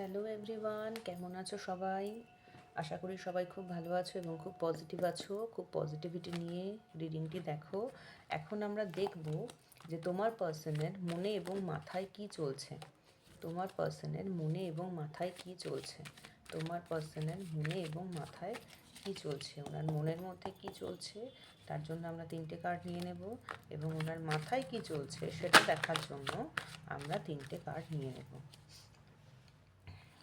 Hello everyone, কেমন আছো সবাই? আশা করি সবাই খুব ভালো আছো এবং খুব পজিটিভ আছো। খুব পজিটিভিটি নিয়ে রিডিংটি দেখো। এখন আমরা দেখব যে তোমার পার্সনের মনে এবং মাথায় কি চলছে। তোমার পার্সনের মনে এবং মাথায় কি চলছে। তোমার পার্সনের মনে এবং মাথায় কি চলছে, ওনার মনের মধ্যে কি চলছে তার জন্য আমরা 3টে কার্ড নিয়ে নেব, এবং ওনার মাথায় কি চলছে সেটা দেখার জন্য আমরা 3টে কার্ড নিয়ে নেব।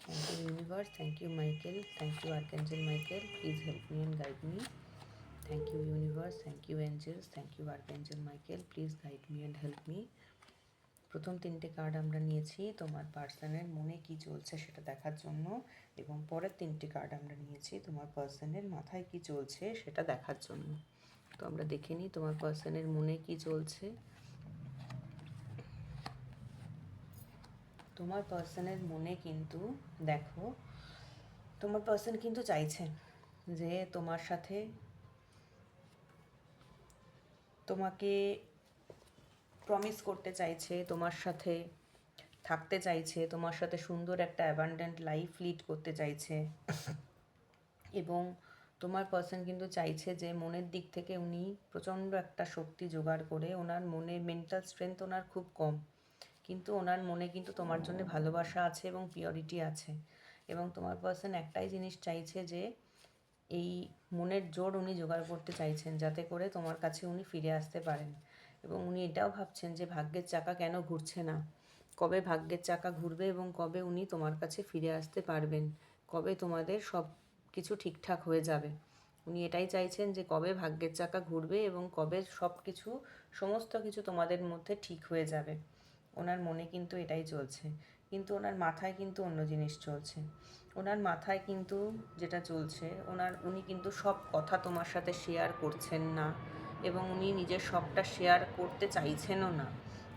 Thank you universe, thank you Michael, thank you Archangel Michael, please help me and guide me. Thank you universe, thank you angels, thank you Archangel Michael, please guide me and help me. প্রথম 3টে card আমরা নিয়েছি তোমার পার্সনের মনে কি চলছে সেটা দেখার জন্য, এবং পরের 3টে কার্ড আমরা নিয়েছি তোমার পার্সনের মাথায় কি চলছে সেটা দেখার জন্য। তো আমরা দেখে নিই তোমার পার্সনের মনে কি চলছে। তোমার পার্সনের মনে কিন্তু দেখো, তোমার পার্সন কিন্তু চাইছে যে তোমার সাথে, তোমাকে প্রমিস করতে চাইছে, তোমার সাথে থাকতে চাইছে, তোমার সাথে সুন্দর একটা অ্যাবান্ডেন্ট লাইফ লিড করতে চাইছে। এবং তোমার পার্সন কিন্তু চাইছে যে মনের দিক থেকে উনি প্রচণ্ড একটা শক্তি জোগাড় করে, ওনার মনে মেন্টাল স্ট্রেংথ ওনার খুব কম, কিন্তু ওনার মনে কিন্তু তোমার জন্য ভালোবাসা আছে এবং পিওরিটি আছে। এবং তোমার পার্সন একটাই জিনিস চাইছে যে এই মনের জোর উনি জোগাড় করতে চাইছেন যাতে করে তোমার কাছে উনি ফিরে আসতে পারেন। এবং উনি এটাও ভাবছেন যে ভাগ্যের চাকা কেন ঘুরছে না, কবে ভাগ্যের চাকা ঘুরবে এবং কবে উনি তোমার কাছে ফিরে আসতে পারবেন, কবে তোমাদের সব কিছু ঠিকঠাক হয়ে যাবে। উনি এটাই চাইছেন যে কবে ভাগ্যের চাকা ঘুরবে এবং কবে সব কিছু, সমস্ত কিছু তোমাদের মধ্যে ঠিক হয়ে যাবে। ওনার মনে কিন্তু এটাই চলছে, কিন্তু ওনার মাথায় কিন্তু অন্য জিনিস চলছে। ওনার মাথায় কিন্তু যেটা চলছে, উনি কিন্তু সব কথা তোমার সাথে শেয়ার করছেন না, এবং উনি নিজের সবটা শেয়ার করতে চাইছেনও না।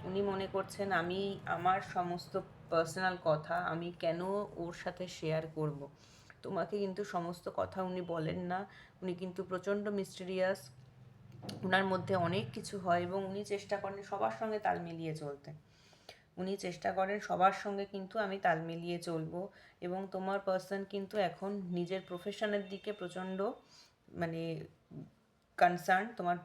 উনি মনে করছেন আমি আমার সমস্ত পার্সোনাল কথা আমি কেন ওর সাথে শেয়ার করব। তোমাকে কিন্তু সমস্ত কথা উনি বলেন না। উনি কিন্তু প্রচণ্ড মিস্টেরিয়াস, ওনার মধ্যে অনেক কিছু হয় এবং উনি চেষ্টা করেন সবার সঙ্গে তাল মিলিয়ে চলতে। উনি চেষ্টা করেন সবার সঙ্গে কিন্তু আমি তাল মিলিয়ে চলবো। এবং তোমার পার্সন কিন্তু এখন নিজের প্রফেশনের দিকে প্রচণ্ড মানে কনসার্ন। তোমার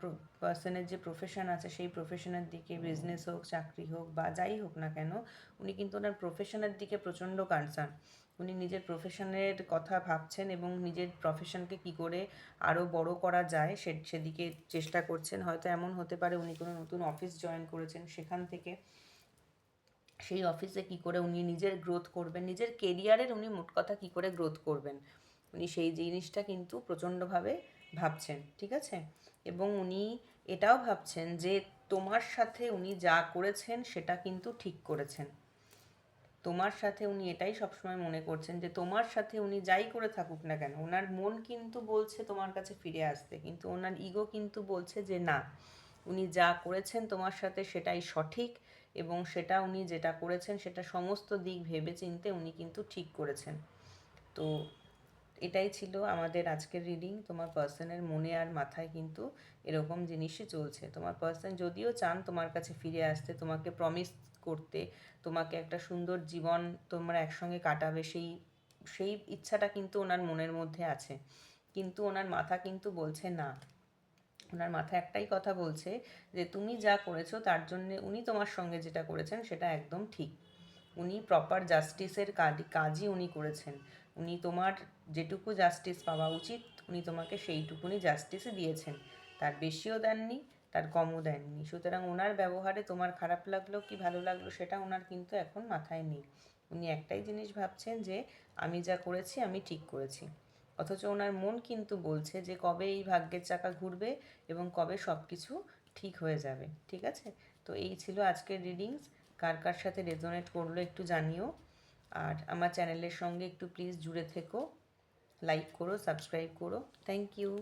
পার্সনের যে প্রফেশন আছে সেই প্রফেশনের দিকে, বিজনেস হোক, চাকরি হোক বা যাই হোক না কেন, উনি কিন্তু ওনার প্রফেশনের দিকে প্রচণ্ড কনসার্ন। উনি নিজের প্রফেশনের কথা ভাবছেন এবং নিজের প্রফেশনকে কী করে আরও বড় করা যায় সেদিকে চেষ্টা করছেন। হয়তো এমন হতে পারে উনি কোনো নতুন অফিস জয়েন করেছেন, সেখান থেকে সেই অফিসে কী করে উনি নিজের গ্রোথ করবেন, নিজের কেরিয়ারের উনি মোট কথা কী করে গ্রোথ করবেন, উনি সেই জিনিসটা কিন্তু প্রচণ্ডভাবে ভাবছেন, ঠিক আছে। এবং উনি এটাও ভাবছেন যে তোমার সাথে উনি যা করেছেন সেটা কিন্তু ঠিক করেছেন। তোমার সাথে উনি এটাই সবসময় মনে করছেন যে তোমার সাথে উনি যাই করে থাকুক না কেন, ওনার মন কিন্তু বলছে তোমার কাছে ফিরে আসতে, কিন্তু ওনার ইগো কিন্তু বলছে যে না, উনি যা করেছেন তোমার সাথে সেটাই সঠিক, এবং সেটা উনি যেটা করেছেন সেটা সমস্ত দিক ভেবে চিনতে উনি কিন্তু ঠিক করেছেন। তো এটাই ছিল আমাদের আজকের রিডিং। তোমার পার্সনের মনে আর মাথায় কিন্তু এরকম জিনিসই চলছে। তোমার পার্সন যদিও চান তোমার কাছে ফিরে আসতে, তোমাকে প্রমিস করতে, তোমাকে একটা সুন্দর জীবন তোমরা একসঙ্গে কাটাবে, সেই সেই ইচ্ছাটা কিন্তু ওনার মনের মধ্যে আছে, কিন্তু ওনার মাথা কিন্তু বলছে না। ওনার মাথা একটাই কথা বলছে যে তুমি যা করেছো তার জন্যে, উনি তোমার সঙ্গে যেটা করেছেন সেটা একদম ঠিক। উনি প্রপার জাস্টিসের কাজই উনি করেছেন। উনি তোমার যেটুকু জাস্টিস পাওয়া উচিত উনি তোমাকে সেইটুকুনি জাস্টিসই দিয়েছেন, তার বেশিও দেননি, তার কমও দেননি। সুতরাং ওনার ব্যবহারে তোমার খারাপ লাগলো কি ভালো লাগলো সেটা ওনার কিন্তু এখন মাথায় নেই। উনি একটাই জিনিস ভাবছেন যে আমি যা করেছি আমি ঠিক করেছি। অথচ ওনার মন কিন্তু বলছে যে কবে এই ভাগ্যের চাকা ঘুরবে এবং কবে সব কিছু ঠিক হয়ে যাবে, ঠিক আছে। তো এই ছিল আজকের রিডিংস। কার কার সাথে রেজোনেট করলো একটু জানিও, আর আমার চ্যানেলের সঙ্গে একটু প্লিজ জুড়ে থেকো, লাইক করো, সাবস্ক্রাইব করো। Thank you.